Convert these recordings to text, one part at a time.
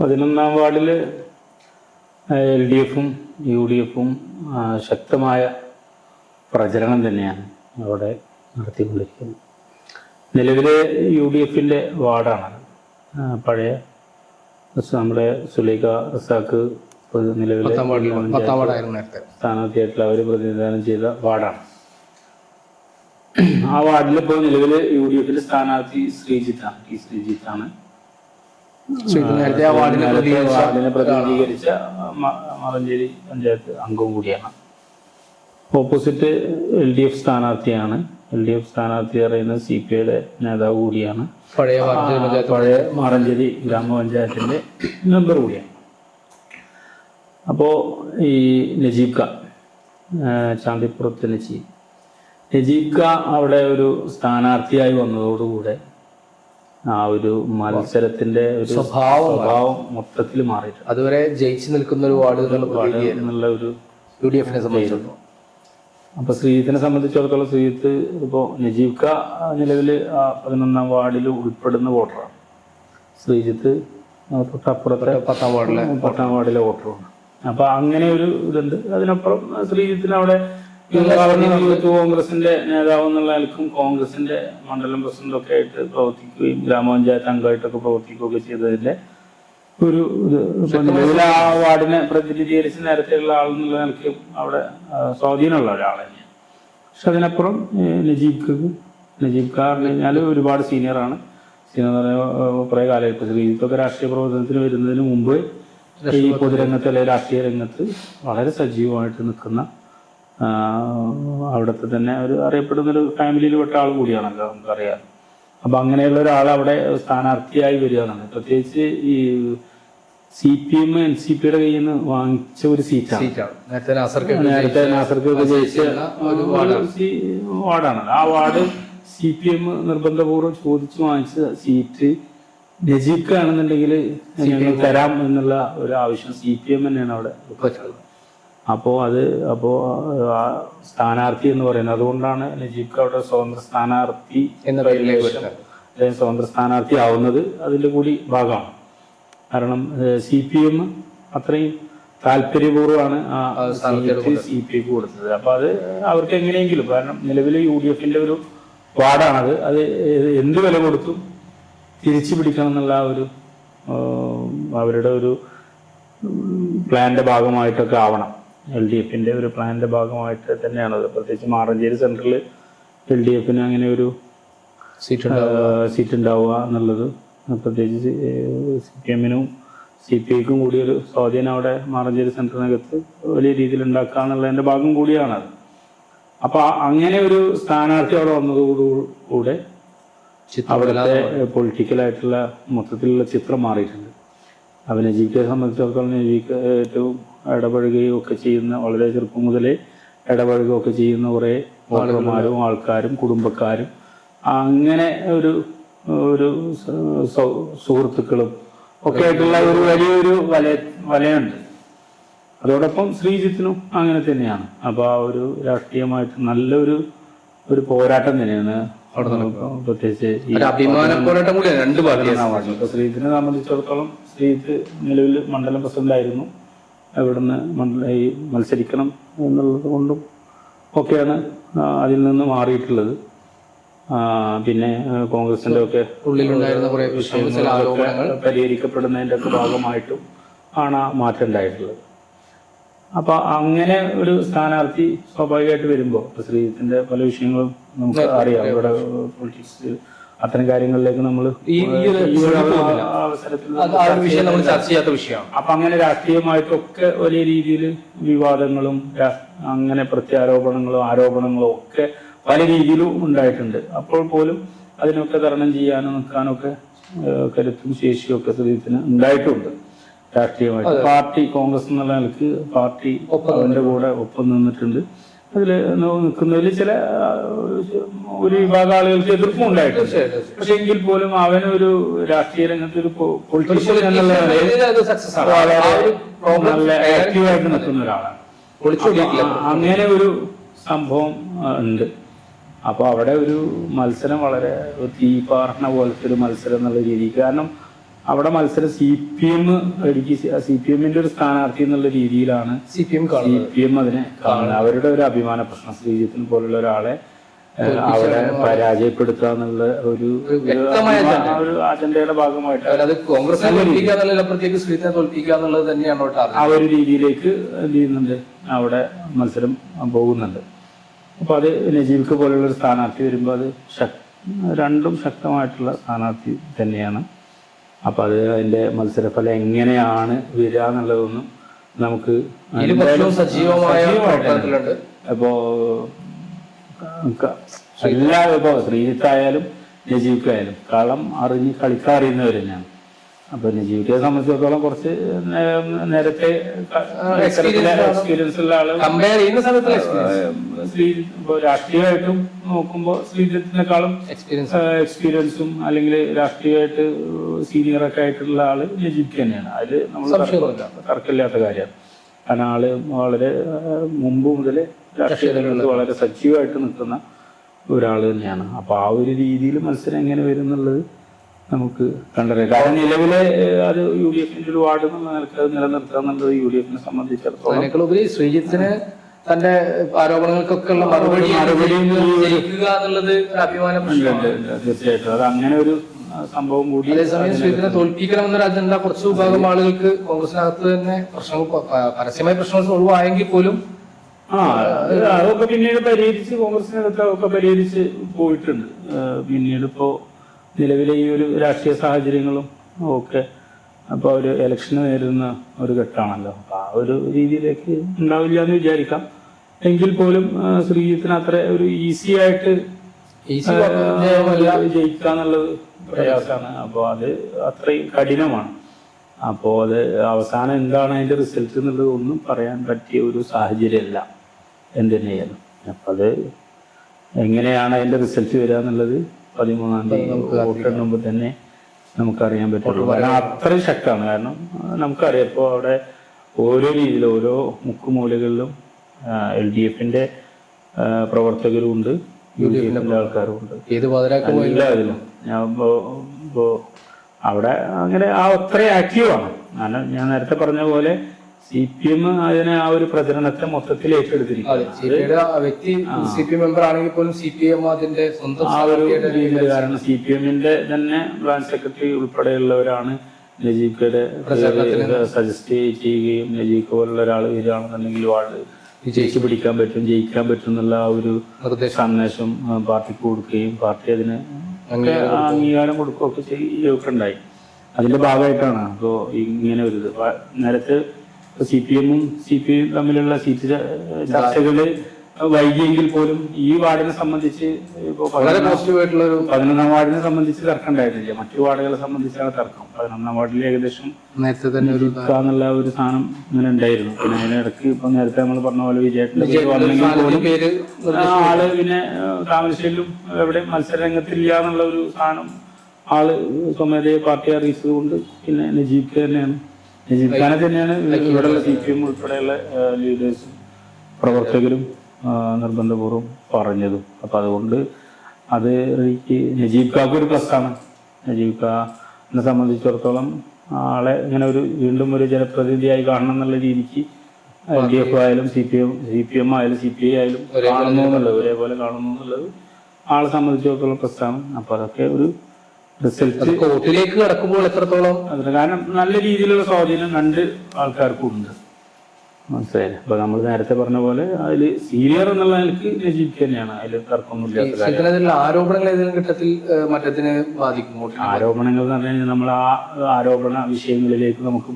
11-ാം വാർഡിൽ LDF-ഉം UDF-ഉം ശക്തമായ പ്രചരണം തന്നെയാണ് അവിടെ നടത്തിക്കൊണ്ടിരിക്കുന്നത്. നിലവിലെ UDF-ന്റെ വാർഡാണ്. പഴയ നമ്മുടെ സുലൈഖ റസാഖ് നിലവിലെ സ്ഥാനാർത്ഥിയായിട്ടുള്ള അവർ പ്രതിനിധാനം ചെയ്ത വാർഡാണ്. ആ വാർഡിൽ ഇപ്പോൾ നിലവിൽ UDF-ന്റെ സ്ഥാനാർത്ഥി ശ്രീജിത്താണ്. വാർഡിനെ പ്രതിനിധീകരിച്ച മറഞ്ചേരി പഞ്ചായത്ത് അംഗവും കൂടിയാണ്. ഓപ്പോസിറ്റ് LDF സ്ഥാനാർത്ഥിയാണ്. LDF സ്ഥാനാർത്ഥി പറയുന്നത് CPI-യുടെ നേതാവ് കൂടിയാണ്. പഴയ മാറഞ്ചേരി ഗ്രാമപഞ്ചായത്തിന്റെ മെമ്പർ കൂടിയാണ്. അപ്പോൾ ഈ നജീബ് ഖാൻ ചാന്ദിപ്പുറത്ത് നജീബ് ഖാൻ അവിടെ ഒരു സ്ഥാനാർത്ഥിയായി വന്നതോടുകൂടെ ആ ഒരു മത്സരത്തിന്റെ ഒരു സ്വഭാവം മൊത്തത്തിൽ മാറിയിട്ടുണ്ട്. അതുവരെ ജയിച്ചു നിൽക്കുന്ന ഒരു വാർഡ് എന്നുള്ള ഒരു UDF-നെ സംബന്ധിച്ചിടത്തോളം. അപ്പൊ ശ്രീജിത്തിനെ സംബന്ധിച്ചിടത്തോളം ശ്രീജിത്ത് ഇപ്പോൾ നജീബ് ഖാൻ നിലവിൽ 11-ാം വാർഡിൽ ഉൾപ്പെടുന്ന വോട്ടറാണ്. ശ്രീജിത്ത് തൊട്ടപ്പുറത്തെ 10-ാം വാർഡിലെ വോട്ടറാണ്. അപ്പൊ അങ്ങനെ ഒരു ഇതുണ്ട്. അതിനപ്പുറം ശ്രീജിത്തിന് അവിടെ കോൺഗ്രസിന്റെ നേതാവ് എന്നുള്ള നിലക്കും കോൺഗ്രസിന്റെ മണ്ഡലം പ്രസിഡന്റ് ഒക്കെ ആയിട്ട് പ്രവർത്തിക്കുകയും ഗ്രാമപഞ്ചായത്ത് അംഗമായിട്ടൊക്കെ പ്രവർത്തിക്കുകയൊക്കെ ചെയ്തതിന്റെ ഒരു നിലവിൽ ആ വാർഡിനെ പ്രതിനിധീകരിച്ച് നേരത്തെയുള്ള ആളെന്നുള്ള നിലയ്ക്ക് അവിടെ സ്വാധീനമുള്ള ഒരാൾ തന്നെയാണ്. പക്ഷെ അതിനപ്പുറം നജീബ് ഖാൻ പറഞ്ഞു കഴിഞ്ഞാൽ ഒരുപാട് സീനിയറാണ്. സീനിയർ എന്ന് പറയുമ്പോൾ കുറേ കാലമായിട്ട് ശ്രീജിത്തൊക്കെ രാഷ്ട്രീയ പ്രവർത്തനത്തിന് വരുന്നതിന് മുമ്പ് ഈ പൊതുരംഗത്ത് അല്ലെങ്കിൽ രാഷ്ട്രീയ രംഗത്ത് വളരെ സജീവമായിട്ട് നിൽക്കുന്ന അവിടുത്തെ തന്നെ ഒരു അറിയപ്പെടുന്നൊരു ഫാമിലിയിൽ പെട്ട ആൾ കൂടിയാണല്ലോ നമുക്കറിയാം. അപ്പൊ അങ്ങനെയുള്ള ഒരാൾ അവിടെ സ്ഥാനാർത്ഥിയായി വരികയാണ്. പ്രത്യേകിച്ച് ഈ CPM NCP-യുടെ കയ്യിൽ നിന്ന് വാങ്ങിച്ച ഒരു സീറ്റാണ്. നേരത്തെ നാസർക്കൊക്കെ ജയിച്ച വാർഡാണ്. ആ വാർഡ് CPM നിർബന്ധപൂർവ്വം ചോദിച്ചു വാങ്ങിച്ച സീറ്റ് നജീബ് ഖാൻ ആണെന്നുണ്ടെങ്കിൽ ഞങ്ങൾ തരാം എന്നുള്ള ഒരു ആവശ്യം CPM തന്നെയാണ് അവിടെ വെച്ചത്. അപ്പോൾ സ്ഥാനാർത്ഥി എന്ന് പറയുന്നത് അതുകൊണ്ടാണ് നജീബ് ഖാൻ അവിടെ സ്വതന്ത്ര സ്ഥാനാർത്ഥി സ്വതന്ത്ര സ്ഥാനാർത്ഥി ആവുന്നത് അതിൻ്റെ കൂടി ഭാഗമാണ്. കാരണം CPM അത്രയും താല്പര്യപൂർവ്വമാണ് ആ CPI കൊടുത്തത്. അപ്പൊ അത് അവർക്ക് എങ്ങനെയെങ്കിലും, കാരണം നിലവിലെ UDF-ന്റെ ഒരു വാർഡാണത്, അത് എന്ത് വില കൊടുത്തും തിരിച്ചു പിടിക്കണം എന്നുള്ള ഒരു അവരുടെ ഒരു പ്ലാന്റെ ഭാഗമായിട്ടൊക്കെ ആവണം. LDF-ന്റെ ഒരു പ്ലാന്റെ ഭാഗമായിട്ട് തന്നെയാണത്. പ്രത്യേകിച്ച് മാറഞ്ചേരി സെൻട്രൽ LDF-ന് അങ്ങനെ ഒരു സീറ്റ് ഉണ്ടാവുക എന്നുള്ളത് പ്രത്യേകിച്ച് CPM-നും CPI-ക്കും കൂടി ഒരു സ്വാധീനം അവിടെ മാറഞ്ചേരി സെൻറ്ററിനകത്ത് വലിയ രീതിയിൽ ഉണ്ടാക്കുക എന്നുള്ളതിൻ്റെ ഭാഗം കൂടിയാണത്. അപ്പോൾ അങ്ങനെ ഒരു സ്ഥാനാർത്ഥി അവിടെ വന്നതോടുകൂടെ അവിടുത്തെ പൊളിറ്റിക്കലായിട്ടുള്ള മൊത്തത്തിലുള്ള ചിത്രം മാറിയിട്ടുണ്ട്. അപ്പോൾ നജീബിനെ സംബന്ധിച്ചിടത്തോളം നജീബ് ഏറ്റവും ഇടപഴകുകയും ഒക്കെ ചെയ്യുന്ന, വളരെ ചെറുപ്പം മുതലേ ഇടപഴകുകയൊക്കെ ചെയ്യുന്ന കുറേ വോട്ടർമാരും ആൾക്കാരും കുടുംബക്കാരും അങ്ങനെ ഒരു സുഹൃത്തുക്കളും ഒക്കെ ആയിട്ടുള്ള ഒരു വലിയൊരു വലയുണ്ട്. അതോടൊപ്പം ശ്രീജിത്തിനും അങ്ങനെ തന്നെയാണ്. അപ്പൊ ആ ഒരു രാഷ്ട്രീയമായിട്ട് നല്ലൊരു പോരാട്ടം തന്നെയാണ് പ്രത്യേകിച്ച് ശ്രീജിത്തിനെ സംബന്ധിച്ചിടത്തോളം ശ്രീജിത്ത് നിലവിൽ മണ്ഡലം പ്രസിഡന്റായിരുന്നു. ഇവിടുന്ന് ഈ മത്സരിക്കണം എന്നുള്ളത് കൊണ്ടും ഒക്കെയാണ് അതിൽ നിന്ന് മാറിയിട്ടുള്ളത്. പിന്നെ കോൺഗ്രസിന്റെ ഒക്കെ പരിഹരിക്കപ്പെടുന്നതിന്റെ ഒക്കെ ഭാഗമായിട്ടും ആണ് ആ മാറ്റം ഉണ്ടായിട്ടുള്ളത്. അപ്പൊ അങ്ങനെ ഒരു സ്ഥാനാർത്ഥി സ്വാഭാവികമായിട്ട് വരുമ്പോൾ ശ്രീജിത്തിന്റെ പല വിഷയങ്ങളും നമുക്ക് അറിയാം. ഇവിടെ പൊളിറ്റിക്സ് അത്തരം കാര്യങ്ങളിലേക്ക് നമ്മൾ അവസരത്തിൽ ചർച്ച ചെയ്യാത്ത വിഷയമാണ്. അപ്പൊ അങ്ങനെ രാഷ്ട്രീയമായിട്ടൊക്കെ വലിയ രീതിയിൽ വിവാദങ്ങളും അങ്ങനെ പ്രത്യാരോപണങ്ങളും ആരോപണങ്ങളും ഒക്കെ പല രീതിയിലും ഉണ്ടായിട്ടുണ്ട്. അപ്പോൾ പോലും അതിനൊക്കെ തരണം ചെയ്യാനും നിൽക്കാനും ഒക്കെ കരുത്തും ശേഷിയും ഒക്കെ ശ്രീജിത്തിന് ഉണ്ടായിട്ടുണ്ട്. രാഷ്ട്രീയമായിട്ട് പാർട്ടി കോൺഗ്രസ് എന്നുള്ള നിലക്ക് പാർട്ടി അതിന്റെ കൂടെ ഒപ്പം നിന്നിട്ടുണ്ട്. അതിൽ നിൽക്കുന്നതിൽ ചില ഒരു വിഭാഗം ആളുകൾക്ക് എതിർപ്പും ഉണ്ടായിട്ടുണ്ട്. പക്ഷെ എങ്കിൽ പോലും അവനൊരു രാഷ്ട്രീയ രംഗത്ത് ഒരു പൊളിറ്റീഷ്യൻ എന്നുള്ള നല്ല ആക്റ്റീവായിട്ട് നിൽക്കുന്ന ഒരാളാണ്. അങ്ങനെ ഒരു സംഭവം ഉണ്ട്. അപ്പൊ അവിടെ ഒരു മത്സരം വളരെ തീപാർന്ന പോലത്തെ ഒരു മത്സരം എന്നുള്ള രീതി. കാരണം അവിടെ മത്സരം CPM ഇടുക്കി CPM-ന്റെ ഒരു സ്ഥാനാർത്ഥി എന്നുള്ള രീതിയിലാണ് CPM അതിനെ കാണുന്നത്. അവരുടെ ഒരു അഭിമാന പ്രശ്നം ശ്രീജിത്തിനെ പോലുള്ള ഒരാളെ അവിടെ പരാജയപ്പെടുത്തുക എന്നുള്ള ഒരു അജണ്ടയുടെ ഭാഗമായിട്ട് ആ ഒരു രീതിയിലേക്ക് എന്ത് ചെയ്യുന്നുണ്ട്, അവിടെ മത്സരം പോകുന്നുണ്ട്. അപ്പൊ അത് നജീബിക്ക് പോലുള്ള ഒരു സ്ഥാനാർത്ഥി വരുമ്പോൾ അത് രണ്ടും ശക്തമായിട്ടുള്ള സ്ഥാനാർത്ഥി തന്നെയാണ്. അപ്പൊ അത് അതിന്റെ മത്സരഫലം എങ്ങനെയാണ് വരിക എന്നുള്ളതൊന്നും നമുക്ക് അപ്പോ എല്ലാവരും ഇപ്പോ ശ്രീജിത്തായാലും നജീബിക്കായാലും കളം അറിഞ്ഞ് കളിക്കാൻ അറിയുന്നവർ തന്നെയാണ്. അപ്പൊ നജീബിനെ സംബന്ധിച്ചിടത്തോളം കുറച്ച് നേരത്തെ എക്സ്പീരിയൻസ് ഉള്ള ആള് രാഷ്ട്രീയമായിട്ടും നോക്കുമ്പോൾ ശ്രീജിത്തിനെക്കാളും എക്സ്പീരിയൻസും അല്ലെങ്കിൽ രാഷ്ട്രീയമായിട്ട് സീനിയറൊക്കെ ആയിട്ടുള്ള ആള് നജീബ് തന്നെയാണ്. അതിൽ നമ്മൾ തർക്കമില്ലാത്ത കാര്യമാണ്. കാരണം ആള് വളരെ മുമ്പ് മുതലേ രാഷ്ട്രീയ രംഗത്ത് വളരെ സജീവമായിട്ട് നിൽക്കുന്ന ഒരാൾ തന്നെയാണ്. അപ്പൊ ആ ഒരു രീതിയിൽ മത്സരം എങ്ങനെ വരും എന്നുള്ളത് നമുക്ക് കണ്ടറിയാം. കാരണം നിലവിലെ അത് UDF-ന്റെ ഒരു വാർഡ് എന്നുള്ള നിലക്ക് നിലനിർത്തുക എന്നുള്ളത് UDF-നെ സംബന്ധിച്ചിടത്തോളം ശ്രീജിത്തിന് തന്റെ ആരോപണങ്ങൾക്കൊക്കെ ഉള്ള മറുപടി തീർച്ചയായിട്ടും അത് അങ്ങനെ ഒരു സംഭവം കൂടി. അതേസമയം ശ്രീജിത്തിനെ തോൽപ്പിക്കണമെന്നൊരു അജണ്ട കുറച്ച് വിഭാഗം ആളുകൾക്ക് കോൺഗ്രസിനകത്ത് തന്നെ പ്രശ്നങ്ങൾ പരസ്യമായ പ്രശ്നങ്ങൾ ഒഴിവായെങ്കിൽ പോലും അതൊക്കെ പിന്നീട് പരിഹരിച്ച് കോൺഗ്രസിനകത്ത് അതൊക്കെ പരിഹരിച്ച് പോയിട്ടുണ്ട്. പിന്നീട് ഇപ്പോ നിലവിലെ ഈ ഒരു രാഷ്ട്രീയ സാഹചര്യങ്ങളും ഒക്കെ അപ്പൊ ഒരു ഇലക്ഷന് നേരിടുന്ന ഒരു ഘട്ടമാണല്ലോ. അപ്പൊ ആ ഒരു രീതിയിലേക്ക് ഉണ്ടാവില്ല എന്ന് വിചാരിക്കാം. എങ്കിൽ പോലും ശ്രീജിത്തിന് അത്ര ഒരു ഈസി ആയിട്ട് ജയിക്കാന്നുള്ളത് പ്രയാസമാണ്. അപ്പോൾ അത് അത്രയും കഠിനമാണ്. അപ്പോൾ അത് അവസാനം എന്താണ് അതിന്റെ റിസൾട്ട് എന്നുള്ളത് ഒന്നും പറയാൻ പറ്റിയ ഒരു സാഹചര്യമല്ല എന്തിനായാലും. അപ്പൊ അത് എങ്ങനെയാണ് അതിന്റെ റിസൾട്ട് വരിക എന്നുള്ളത് 13-ാം തീയതി വോട്ടെണ്ണുമ്പോൾ തന്നെ നമുക്കറിയാൻ പറ്റുള്ളൂ. കാരണം അത്രയും ശക്തമാണ്. കാരണം നമുക്കറിയാം ഇപ്പോൾ അവിടെ ഓരോ രീതിയിൽ ഓരോ മുക്കുമൂലകളിലും LDF-ന്റെ പ്രവർത്തകരും ഉണ്ട്, UDF-ന്റെ ആൾക്കാരും ഉണ്ട്. എല്ലാതിലും ഞാൻ ഇപ്പോ അവിടെ അങ്ങനെ അത്രയും ആക്റ്റീവാണ്. കാരണം ഞാൻ നേരത്തെ പറഞ്ഞ പോലെ CPM അതിനെ ആ ഒരു പ്രചരണത്തെ മൊത്തത്തിൽ ഏറ്റെടുത്തിരിക്കും. കാരണം CPM-ന്റെ തന്നെ ബ്രാഞ്ച് സെക്രട്ടറി ഉൾപ്പെടെയുള്ളവരാണ് നജീബിയുടെ സജസ്റ്റ് ചെയ്യുകയും നജീബ് പോലുള്ള ഒരാൾ വരികയാണെന്നുണ്ടെങ്കിൽ വാർഡ് ജയിച്ചു പിടിക്കാൻ പറ്റും, ജയിക്കാൻ പറ്റും എന്നുള്ള ആ ഒരു സന്ദേശം പാർട്ടിക്ക് കൊടുക്കുകയും പാർട്ടി അതിന് അംഗീകാരം കൊടുക്കുകയൊക്കെ ചെയ്യുകയൊക്കെ ഉണ്ടായി. അതിന്റെ ഭാഗമായിട്ടാണ് ഇപ്പോൾ ഇങ്ങനെ ഒരു ഇത്. നേരത്തെ CPM-ഉം CPI തമ്മിലുള്ള സീറ്റ് ചർച്ചകള് വൈകിയെങ്കിൽ പോലും ഈ വാർഡിനെ സംബന്ധിച്ച് ഇപ്പോൾ 11-ാം വാർഡിനെ സംബന്ധിച്ച് തർക്കം ഉണ്ടായിരുന്നില്ല. മറ്റു വാർഡുകളെ സംബന്ധിച്ചാണ് തർക്കം. 11-ാം വാർഡിൽ ഏകദേശം നേരത്തെ തന്നെ ഒരു ഒരു സാധനം ഇങ്ങനെ ഉണ്ടായിരുന്നു. പിന്നെ അതിനിടയ്ക്ക് ഇപ്പൊ നേരത്തെ നമ്മൾ പറഞ്ഞ പോലെ വിജയേട്ടന്റെ ആള് പിന്നെ താമരശ്ശേരിയിലും എവിടെ മത്സര രംഗത്തില്ല എന്നുള്ള ഒരു സാധനം ആള് സ്വമേധയെ പാർട്ടി അറിയിച്ചത് കൊണ്ട് പിന്നെ നജീബ് തന്നെയാണ് നജീബ് ഖാനെ തന്നെയാണ് ഇവിടെയുള്ള CPM ഉൾപ്പെടെയുള്ള ലീഡേഴ്സും പ്രവർത്തകരും നിർബന്ധപൂർവ്വം പറഞ്ഞതും. അപ്പൊ അതുകൊണ്ട് അത് നജീബ് ഖാക്ക് ഒരു പ്ലസ്സാണ്. നജീബ് ഖാനെ സംബന്ധിച്ചിടത്തോളം ആളെ ഇങ്ങനെ ഒരു വീണ്ടും ഒരു ജനപ്രതിനിധിയായി കാണണം എന്നുള്ള രീതിക്ക് LDF ആയാലും CPM ആയാലും CPI ആയാലും കാണുന്നു എന്നുള്ളത് ഒരേപോലെ കാണുന്നു എന്നുള്ളത് ആളെ സംബന്ധിച്ചിടത്തോളം പ്ലസ്സാണ്. അപ്പൊ അതൊക്കെ ഒരു റിസൾട്ട് കോർട്ടിലേക്ക് കടക്കുമ്പോൾ എത്രത്തോളം അതിന് കാരണം നല്ല രീതിയിലുള്ള സ്വാധീനം രണ്ട് ആൾക്കാർക്കും ഉണ്ട്. മനസ്സിലായില്ലേ? അപ്പൊ നമ്മൾ നേരത്തെ പറഞ്ഞ പോലെ അതിൽ സീനിയർ എന്നുള്ള നിലയ്ക്ക് നജീബ് തന്നെയാണ്. അതിൽ തർക്കമൊന്നുമില്ലാത്ത ആരോപണങ്ങൾ ഏതെങ്കിലും ഘട്ടത്തിൽ മറ്റത്തിന് ബാധിക്കും. ആരോപണങ്ങൾ എന്ന് പറഞ്ഞു കഴിഞ്ഞാൽ നമ്മൾ ആ ആരോപണ വിഷയങ്ങളിലേക്ക് നമുക്ക്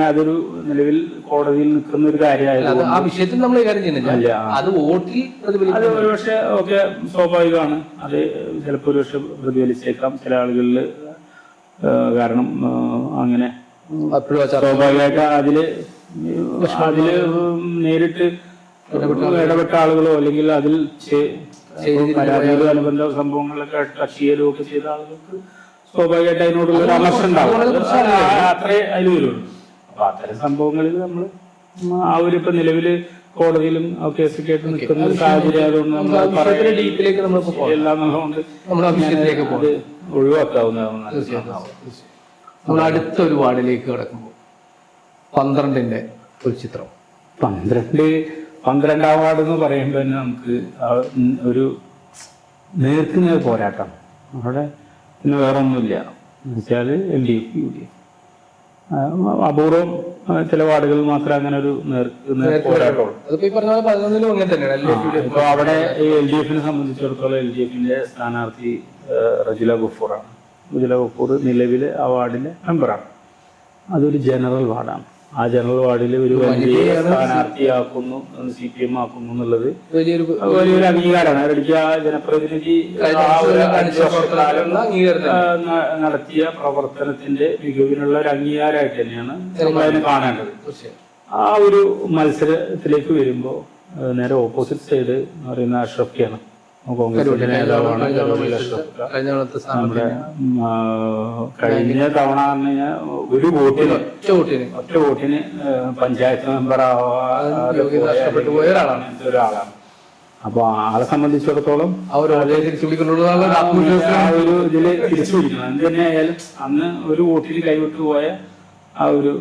അതൊരു നിലവിൽ കോടതിയിൽ നിൽക്കുന്ന ഒരു കാര്യമായത് ആ വിഷയത്തിൽ നമ്മൾ കാര്യം ചെയ്യുന്നില്ല. അത് വോട്ടിൽ അത് ഒരുപക്ഷെ ഒക്കെ സ്വാഭാവികമാണ്. അത് ചിലപ്പോൾ ഒരുപക്ഷെ പ്രതിഫലിച്ചേക്കാം ചില ആളുകളിൽ. കാരണം അങ്ങനെ സ്വാഭാവികമായിട്ട് അതില് നേരിട്ട് ഇടപെട്ട ആളുകളോ അല്ലെങ്കിൽ അതിൽ പരാതികളോ അനുബന്ധ സംഭവങ്ങളിലൊക്കെ കക്ഷിയലോ ഒക്കെ ചെയ്ത ആളുകൾക്ക് സ്വാഭാവികമായിട്ട് അതിനോടുള്ള ഒരു അമർഷം ഉണ്ടാവും. അത്രേ അതിൽ വരുള്ളൂ. അപ്പൊ അത്തരം സംഭവങ്ങളിൽ നമ്മൾ ആ ഒരു ഇപ്പൊ നിലവില് കോടതിയിലും കേസൊക്കെ ആയിട്ട് നിൽക്കുന്ന ഒരു സാഹചര്യം ആയതുകൊണ്ട് നമ്മൾ എല്ലാം എന്നുള്ളതുകൊണ്ട് അത് ഒഴിവാക്കാവുന്നതാണ്. നമ്മൾ അടുത്തൊരു വാർഡിലേക്ക് കിടക്കുമ്പോൾ 12ന്റെ ഒരു ചിത്രം. 12ാം വാർഡ് എന്ന് പറയുമ്പോൾ തന്നെ നമുക്ക് ഒരു നേർക്കുനേർ പോരാട്ടം. അവിടെ പിന്നെ വേറെ ഒന്നുമില്ല എന്ന് വെച്ചാൽ LDF UDF. അപൂർവം ചില വാർഡുകളിൽ മാത്രമേ അങ്ങനെ ഒരു പോരാട്ടമുള്ളൂ. ഇപ്പൊ അവിടെ LDFനെ സംബന്ധിച്ചിടത്തോളം LDFന്റെ സ്ഥാനാർത്ഥി റജുല ഗഫൂറാണ്. റജുല ഗഫൂർ നിലവിലെ ആ വാർഡിലെ മെമ്പറാണ്. അതൊരു ജനറൽ വാർഡാണ്. ആ ജനറൽ വാർഡിൽ ഒരു വലിയ സ്ഥാനാർത്ഥിയാക്കുന്നു, CPM ആക്കുന്നു എന്നുള്ളത് വലിയൊരു അംഗീകാരമാണ്. അവർക്ക് ആ ജനപ്രതിനിധി നടത്തിയ പ്രവർത്തനത്തിന്റെ മികവിനുള്ള ഒരു അംഗീകാരമായിട്ട് തന്നെയാണ് നമ്മൾ അതിനെ കാണേണ്ടത്. ആ ഒരു മത്സരത്തിലേക്ക് വരുമ്പോൾ നേരെ ഓപ്പോസിറ്റ് സൈഡ് എന്ന് പറയുന്ന അഷ്റഫിയാണ്, കോൺഗ്രസിന്റെ നേതാവാണ്. നമ്മുടെ കഴിഞ്ഞ തവണ പറഞ്ഞു കഴിഞ്ഞാൽ ഒരു ഒറ്റ വോട്ടിന് പഞ്ചായത്ത് മെമ്പർ ഒരാളാണ്. അപ്പൊ ആളെ സംബന്ധിച്ചിടത്തോളം ആ ഒരു ഇതില് തിരിച്ചു പിടിക്കണം. എന്ത് തന്നെയായാലും അന്ന് ഒരു വോട്ടിന് കൈവിട്ടു പോയ ആ ഒരു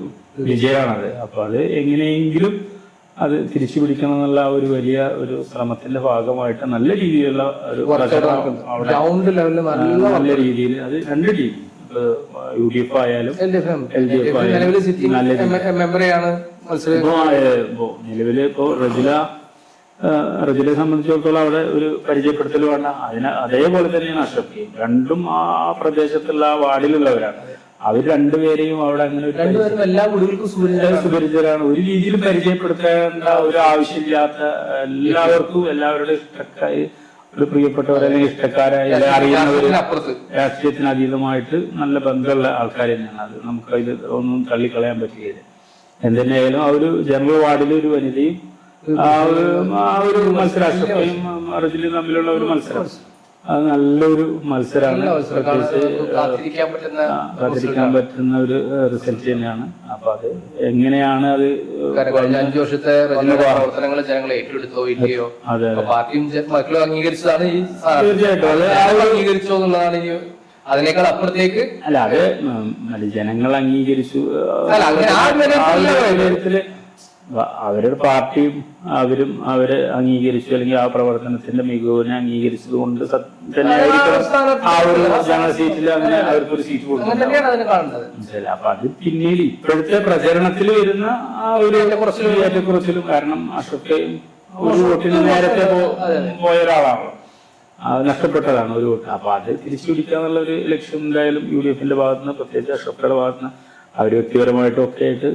വിജയമാണത്. അപ്പൊ അത് എങ്ങനെയെങ്കിലും അത് തിരിച്ചു പിടിക്കണം എന്നുള്ള ഒരു വലിയ ഒരു ശ്രമത്തിന്റെ ഭാഗമായിട്ട് നല്ല രീതിയിലുള്ള ഒരു നല്ല രീതിയിൽ അത് രണ്ട് ടീം UDF ആയാലും LDF ആയാലും നിലവില് ഇപ്പോ റജിലെ സംബന്ധിച്ചിടത്തോളം അവിടെ ഒരു പരിചയപ്പെടുത്തൽ വേണ്ട. അതേപോലെ തന്നെയാണ് അഷ്റഫ്. രണ്ടും ആ പ്രദേശത്തുള്ള ആ വാർഡിലുള്ളവരാണ്. അവർ രണ്ടുപേരെയും അവിടെ അങ്ങനെ സുപരിചിതരാണ്. ഒരു രീതിയിലും പരിചയപ്പെടുത്തേണ്ട ഒരു ആവശ്യമില്ലാത്ത, എല്ലാവരുടെ ഇഷ്ടക്കായി ഒരു പ്രിയപ്പെട്ടവർ അല്ലെങ്കിൽ ഇഷ്ടക്കാരായി അറിയുന്നവര്, രാഷ്ട്രീയത്തിന് അതീതമായിട്ട് നല്ല ബന്ധമുള്ള ആൾക്കാർ തന്നെയാണ്. അത് നമുക്കതിൽ ഒന്നും തള്ളിക്കളയാൻ പറ്റുകയില്ല. എന്തുതന്നെയായാലും ആ ഒരു ജനറൽ വാർഡിൽ ഒരു വനിതയും ആ ഒരു മത്സരം അഷ്റഫയും റജിലും തമ്മിലുള്ള ഒരു മത്സരം അത് നല്ലൊരു മത്സരമാണ്. കാത്തിരിക്കാൻ പറ്റുന്ന ഒരു റിസൾട്ട് തന്നെയാണ്. അപ്പൊ അത് എങ്ങനെയാണ് അത് 5 വർഷത്തെ പ്രവർത്തനങ്ങൾ ജനങ്ങൾ ഏറ്റെടുത്തോ ഇല്ലയോ, പാർട്ടിയും മക്കളും അംഗീകരിച്ചതാണ്. ഈ അംഗീകരിച്ചോ എന്നുള്ളതാണ് ഈ അതിനേക്കാൾ അപ്പുറത്തേക്ക് അല്ല. അത് ജനങ്ങൾ അംഗീകരിച്ചു. അവരുടെ പാർട്ടിയും അവരെ അംഗീകരിച്ചു, അല്ലെങ്കിൽ ആ പ്രവർത്തനത്തിന്റെ മികവിനെ അംഗീകരിച്ചത് കൊണ്ട് ആ ഒരു ജനറൽ സീറ്റിൽ അങ്ങനെ അവർക്കൊരു സീറ്റ് കൊടുക്കും. അപ്പൊ അത് പിന്നീട് ഇപ്പോഴത്തെ പ്രചരണത്തിൽ വരുന്ന ആ ഒരു ഏറ്റക്കുറച്ചിലും, കാരണം അഷ്റഫയും ഒരു വോട്ടിന് നേരത്തെ പോയ ഒരാളാണല്ലോ, അത് നഷ്ടപ്പെട്ടതാണ് ഒരു വോട്ട്. അപ്പൊ അത് തിരിച്ചു പിടിക്കാന്നുള്ള ഒരു ലക്ഷ്യം എന്തായാലും UDFന്റെ ഭാഗത്തുനിന്ന്, പ്രത്യേകിച്ച് അഷ്റഫയുടെ ഭാഗത്തുനിന്ന് അവർ വ്യക്തിപരമായിട്ടും ഒക്കെ ആയിട്ട്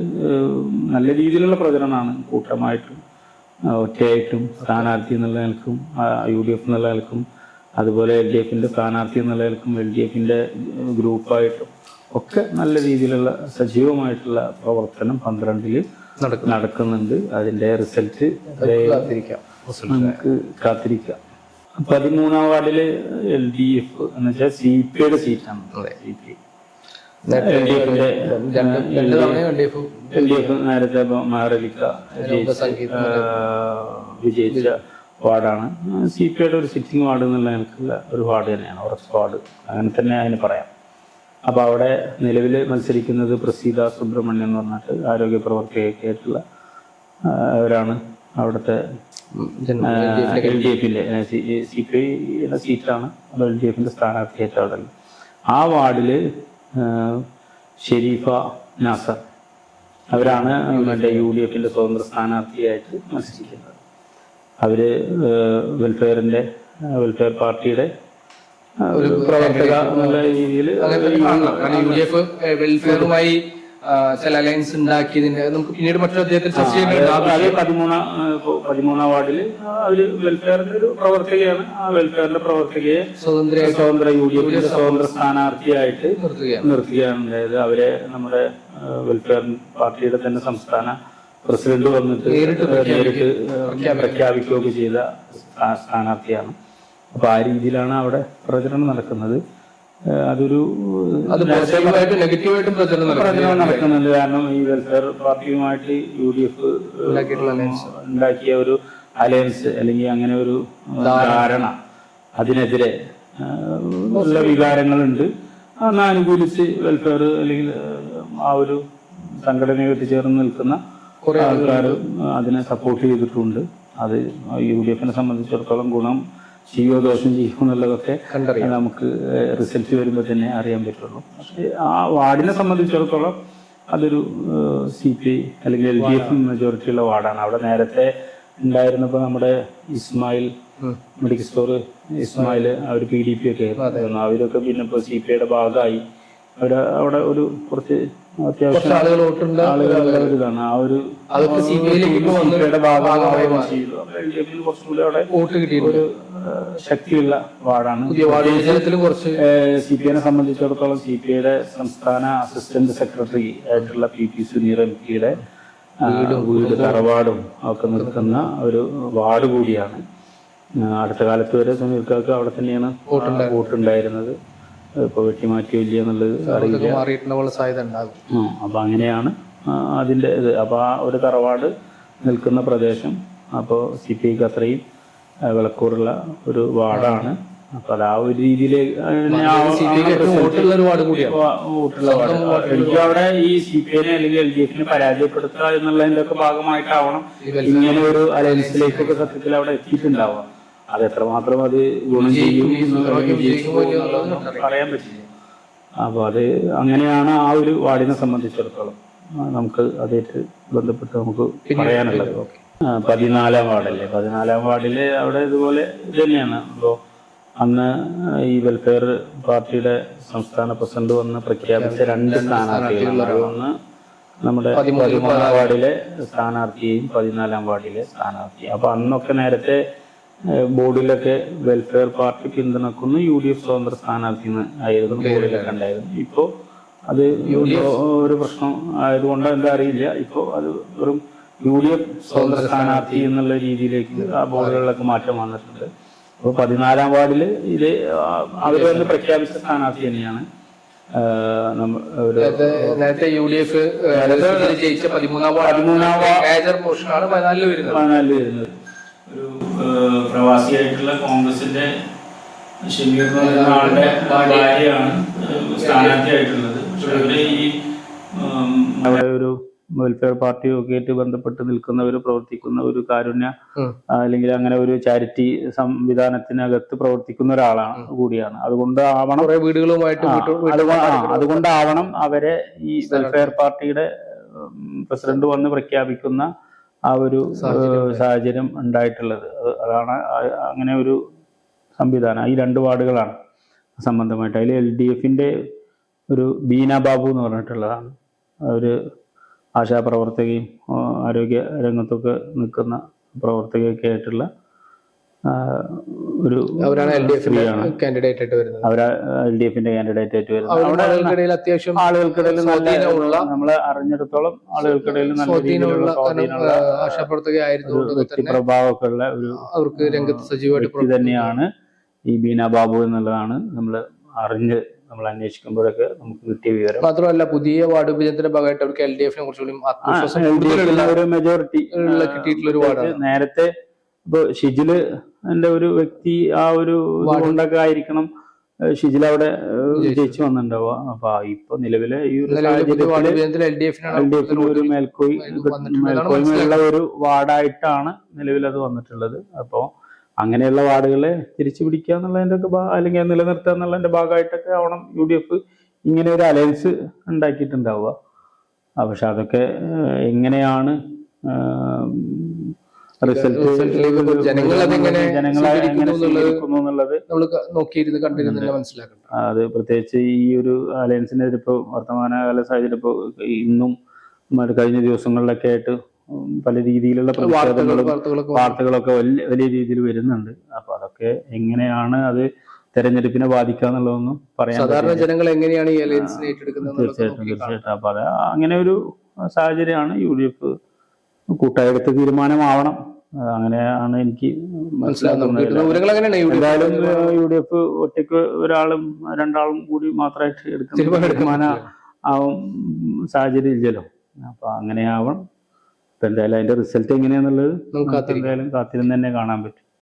നല്ല രീതിയിലുള്ള പ്രചരണമാണ്. കൂട്ടമായിട്ടും ഒറ്റയായിട്ടും സ്ഥാനാർത്ഥി എന്നുള്ള നിലക്കും UDF എന്നുള്ള നിലക്കും, അതുപോലെ LDFന്റെ സ്ഥാനാർത്ഥി എന്നുള്ള നിലക്കും LDFന്റെ ഗ്രൂപ്പായിട്ടും ഒക്കെ നല്ല രീതിയിലുള്ള സജീവമായിട്ടുള്ള പ്രവർത്തനം 12-ൽ നടക്കുന്നുണ്ട്. അതിന്റെ റിസൾട്ട് നമുക്ക് കാത്തിരിക്കാം. 13-ാം വാർഡില് LDF എന്ന് വെച്ചാൽ CPയുടെ സീറ്റാണ്. LDF നേരത്തെ മാറലിക്ക വിജയിച്ച വാർഡാണ്. CPയുടെ ഒരു സിറ്റിംഗ് വാർഡ് എന്നുള്ള എനിക്കുള്ള ഒരു വാർഡ് തന്നെയാണ്, ഉറച്ച വാർഡ്, അങ്ങനെ തന്നെ അതിന് പറയാം. അപ്പൊ അവിടെ നിലവിൽ മത്സരിക്കുന്നത് പ്രസീത സുബ്രഹ്മണ്യം എന്ന് പറഞ്ഞിട്ട് ആരോഗ്യ പ്രവർത്തകയൊക്കെ ആയിട്ടുള്ള അവരാണ്. അവിടുത്തെ LDFന്റെ CPയുടെ സീറ്റാണ്, LDFന്റെ സ്ഥാനാർത്ഥിയായിട്ട് അവിടെ. ആ വാർഡില് ഷെരീഫ നാസർ അവരാണ് മറ്റേ UDFന്റെ സ്വതന്ത്ര സ്ഥാനാർത്ഥിയായിട്ട് മത്സരിക്കുന്നത്. അവര് വെൽഫെയർ പാർട്ടിയുടെ ഒരു പ്രവർത്തക എന്നുള്ള രീതിയിൽ വെൽഫെയറുമായി ചില അലയൻസ് ഉണ്ടാക്കിയതിന്റെ നമുക്ക് പിന്നീട് മറ്റൊരു അദ്ദേഹത്തിൽ ചർച്ച ചെയ്യുന്നത്. 13-ാം വാർഡില് അവര് വെൽഫെയറിന്റെ ഒരു പ്രവർത്തകയാണ്. ആ വെൽഫെയറിന്റെ പ്രവർത്തകയെ സ്വതന്ത്ര UDFന്റെ സ്വതന്ത്ര സ്ഥാനാർത്ഥിയായിട്ട് നിർത്തുകയാണ്. അതായത് അവരെ നമ്മുടെ വെൽഫെയർ പാർട്ടിയുടെ തന്നെ സംസ്ഥാന പ്രസിഡന്റ് വന്നിട്ട് നേരിട്ട് പ്രഖ്യാപിക്കുകയൊക്കെ ചെയ്ത സ്ഥാനാർത്ഥിയാണ്. അപ്പൊ ആ രീതിയിലാണ് അവിടെ പ്രചരണം നടക്കുന്നത്. അതൊരു നെഗറ്റീവായിട്ടും പ്രചരണം നടക്കുന്നുണ്ട്. കാരണം ഈ വെൽഫെയർ പാർട്ടിയുമായിട്ട് UDF ഉണ്ടാക്കിയ ഒരു അലയൻസ് അല്ലെങ്കിൽ അങ്ങനെ ഒരു ധാരണ, അതിനെതിരെ ഉള്ള വികാരങ്ങളുണ്ട്. അന്ന് അനുകൂലിച്ച് വെൽഫെയർ അല്ലെങ്കിൽ ആ ഒരു സംഘടനയായിട്ട് ചേർന്ന് നിൽക്കുന്ന കുറെ ആൾക്കാർ അതിനെ സപ്പോർട്ട് ചെയ്തിട്ടുണ്ട്. അത് UDF സംബന്ധിച്ചിടത്തോളം ഗുണം ചെയ്യോ ദോഷം ചെയ്യോ എന്നുള്ളതൊക്കെ നമുക്ക് റിസൾട്ട് വരുമ്പോൾ തന്നെ അറിയാൻ പറ്റുള്ളൂ. പക്ഷേ ആ വാർഡിനെ സംബന്ധിച്ചിടത്തോളം അതൊരു CPI അല്ലെങ്കിൽ LDF മെജോറിറ്റി ഉള്ള വാർഡാണ്. അവിടെ നേരത്തെ ഉണ്ടായിരുന്നപ്പോൾ നമ്മുടെ ഇസ്മായിൽ മെഡിക്കൽ സ്റ്റോർ ഇസ്മായിൽ അവർ PDP ഒക്കെ ആയിരുന്നു. അവരൊക്കെ പിന്നെ ഇപ്പോൾ CPIയുടെ ഭാഗമായി. അവിടെ ഒരു കുറച്ച് അത്യാവശ്യം ആളുകളുള്ള ഒരു ഇതാണ്. ആ ഒരു CPIയുടെ ഭാഗമായി കുറച്ചുകൂടി അവിടെ ഒരു ശക്തിയുള്ള വാർഡാണ്. CPIനെ സംബന്ധിച്ചിടത്തോളം CPIയുടെ സംസ്ഥാന അസിസ്റ്റന്റ് സെക്രട്ടറി ആയിട്ടുള്ള PP സുനീർ MPയുടെ വീട് തറവാടും ഒക്കെ നിൽക്കുന്ന ഒരു വാർഡ് കൂടിയാണ്. അടുത്ത കാലത്ത് വരെ സുനീർക്കാർക്ക് അവിടെ തന്നെയാണ് വോട്ടുണ്ടായിരുന്നത്. ഇപ്പൊ വെട്ടിമാറ്റിയോ ഇല്ല എന്നുള്ളത് അറിയില്ല. അപ്പൊ അങ്ങനെയാണ് അതിന്റെ ഇത്. അപ്പൊ ആ ഒരു തറവാട് നിൽക്കുന്ന പ്രദേശം അപ്പോൾ CPIക്ക് അത്രയും വിളക്കൂറുള്ള ഒരു വാർഡാണ്. അപ്പൊ അത് ആ ഒരു രീതിയിൽ എനിക്ക് അവിടെ ഈ CPIനെ അല്ലെങ്കിൽ LDFനെ പരാജയപ്പെടുത്തുക എന്നുള്ളതിന്റെ ഒക്കെ ഭാഗമായിട്ടാവണം ഇങ്ങനെ ഒരു അലയൻസിലേക്കൊക്കെ സത്യത്തിൽ അവിടെ എത്തിയിട്ടുണ്ടാവുക. അത് എത്രമാത്രം അത് ഗുണം ചെയ്യും പറയാൻ പറ്റില്ല. അപ്പൊ അത് അങ്ങനെയാണ് ആ ഒരു വാർഡിനെ സംബന്ധിച്ചിടത്തോളം നമുക്ക് അതായിട്ട് ബന്ധപ്പെട്ട് നമുക്ക് പറയാനുള്ളത്. 14-ാം വാർഡല്ലേ, 14-ാം വാർഡില് അവിടെ ഇതുപോലെ ഇത് തന്നെയാണ്. അപ്പോൾ അന്ന് ഈ വെൽഫെയർ പാർട്ടിയുടെ സംസ്ഥാന പ്രസിഡന്റ് വന്ന് പ്രഖ്യാപിച്ച 2 സ്ഥാനാർത്ഥികളാണ്. ഒന്ന് നമ്മുടെ 13-ാം വാർഡിലെ സ്ഥാനാർത്ഥിയെയും 14-ാം വാർഡിലെ സ്ഥാനാർത്ഥിയും. അപ്പൊ അന്നൊക്കെ നേരത്തെ ബോർഡിലൊക്കെ വെൽഫെയർ പാർട്ടി പിന്തുണക്കുന്ന UDF സ്വതന്ത്ര സ്ഥാനാർത്ഥി ആയിരുന്നു ബോർഡിലൊക്കെ ഉണ്ടായിരുന്നു. ഇപ്പോ അത് ഒരു പ്രശ്നം ആയതുകൊണ്ട് എന്താ അറിയില്ല, ഇപ്പോ അത് വെറും UDF സ്വതന്ത്ര സ്ഥാനാർത്ഥി എന്നുള്ള രീതിയിലേക്ക് ആ ബോർഡുകളിലൊക്കെ മാറ്റം വന്നിട്ടുണ്ട്. അപ്പോൾ 14-ാം വാർഡില് ഇത് അവർ തന്നെ പ്രഖ്യാപിച്ച സ്ഥാനാർത്ഥി തന്നെയാണ്. നേരത്തെ UDF ജയിച്ച 13-ാം വരുന്നത് ഒരു പ്രവാസിയായിട്ടുള്ള കോൺഗ്രസിന്റെ ഷമീർ എന്ന് പറയുന്ന ആളുടെ ഭാര്യയാണ് സ്ഥാനാർത്ഥിയായിട്ടുള്ളത്. പക്ഷേ ഈ അവിടെ ഒരു വെൽഫെയർ പാർട്ടിയൊക്കെ ആയിട്ട് ബന്ധപ്പെട്ട് നിൽക്കുന്നവർ പ്രവർത്തിക്കുന്ന ഒരു കാരുണ്യ അല്ലെങ്കിൽ അങ്ങനെ ഒരു ചാരിറ്റി സംവിധാനത്തിനകത്ത് പ്രവർത്തിക്കുന്ന ഒരാളാണ് കൂടിയാണ്. അതുകൊണ്ടാവണം അവരെ ഈ വെൽഫെയർ പാർട്ടിയുടെ പ്രസിഡന്റ് വന്ന് പ്രഖ്യാപിക്കുന്ന ആ ഒരു സാഹചര്യം ഉണ്ടായിട്ടുള്ളത്. അതാണ് അങ്ങനെ ഒരു സംവിധാനം. ഈ 2 വാർഡുകളാണ് സംബന്ധമായിട്ട്. അതിൽ LDFന്റെ ഒരു ബീന ബാബു എന്ന് പറഞ്ഞിട്ടുള്ളതാണ്. ഒരു ആശാപ്രവർത്തകയും ആരോഗ്യ രംഗത്തൊക്കെ നിൽക്കുന്ന പ്രവർത്തകയൊക്കെ ആയിട്ടുള്ള ഒരു കാൻഡിഡേറ്റ് ആയിട്ട് വരുന്നത്. അവരാ LDFന്റെ കാൻഡിഡേറ്റ് ആയിട്ട് വരുന്നത്. അത്യാവശ്യം ആളുകൾക്കിടയിൽ നമ്മളെ അറിഞ്ഞിടത്തോളം ആളുകൾക്കിടയിൽ നല്ല രീതിയിലുള്ള വ്യക്തിപ്രഭാവമൊക്കെ ഉള്ള ഒരു അവർക്ക് രംഗത്ത് സജീവമായിട്ട് തന്നെയാണ് ഈ ബീന ബാബു എന്നുള്ളതാണ് നമ്മൾ അന്വേഷിക്കുമ്പോഴൊക്കെ നമുക്ക് കിട്ടിയ വിവരം. മാത്രമല്ല പുതിയ വാർഡ് വിഭജനത്തിന്റെ ഭാഗമായിട്ട് അവർക്ക് LDFനെ കുറിച്ചുകൂടി ഒരു മെജോറിറ്റി കിട്ടിയിട്ടുള്ള ഒരു വാർഡ്. നേരത്തെ ഇപ്പൊ ഷിജിലിന്റെ ഒരു വ്യക്തി ആ ഒരു കൊണ്ടൊക്കെ ആയിരിക്കണം ഷിജിൽ അവിടെ ജയിച്ചു വന്നിട്ടുണ്ടാവുക. അപ്പൊ ഇപ്പൊ നിലവിലെ ഈ ഒരു LDFന് ഒരു മേൽക്കോയ്മയുള്ള ഒരു വാർഡായിട്ടാണ് നിലവിൽ അത് വന്നിട്ടുള്ളത്. അപ്പോ അങ്ങനെയുള്ള വാർഡുകളെ തിരിച്ചു പിടിക്കുക എന്നുള്ളതിന്റെ ഒക്കെ അല്ലെങ്കിൽ നിലനിർത്തുക എന്നുള്ളതിന്റെ ഭാഗമായിട്ടൊക്കെ ആവണം UDF ഇങ്ങനെ ഒരു അലയൻസ് ഉണ്ടാക്കിയിട്ടുണ്ടാവുക. പക്ഷെ അതൊക്കെ എങ്ങനെയാണ് അത് പ്രത്യേകിച്ച് ഈ ഒരു അലയൻസിനെതിരെ ഇപ്പൊ വർത്തമാനകാല സാഹചര്യം ഇപ്പൊ ഇന്നും കഴിഞ്ഞ ദിവസങ്ങളിലൊക്കെ ആയിട്ട് പല രീതിയിലുള്ള വാർത്തകളൊക്കെ വലിയ രീതിയിൽ വരുന്നുണ്ട്. അപ്പൊ അതൊക്കെ എങ്ങനെയാണ് അത് തെരഞ്ഞെടുപ്പിനെ ബാധിക്കുക എന്നുള്ളതൊന്നും പറയാൻ സാധാരണ ജനങ്ങൾ എങ്ങനെയാണ് ഈ അലയൻസിനെ ഏറ്റെടുക്കുന്നത്? തീർച്ചയായിട്ടും. അപ്പൊ അത് അങ്ങനെ ഒരു സാഹചര്യമാണ്. UDF കൂട്ടായെടുത്ത തീരുമാനമാവണം. അങ്ങനെയാണ് എനിക്ക് മനസ്സിലാക്കുന്നത്. എന്തായാലും UDF ഒറ്റയ്ക്ക് ഒരാളും 2 കൂടി മാത്രമായിട്ട് എടുക്കുന്ന തീരുമാനം ആവും സാഹചര്യം ഇല്ലല്ലോ. അപ്പൊ അങ്ങനെയാവണം. ഇപ്പൊ എന്തായാലും അതിന്റെ റിസൾട്ട് എങ്ങനെയാന്നുള്ളത് നമുക്ക് എന്തായാലും കാത്തിരുന്ന് തന്നെ കാണാൻ പറ്റും.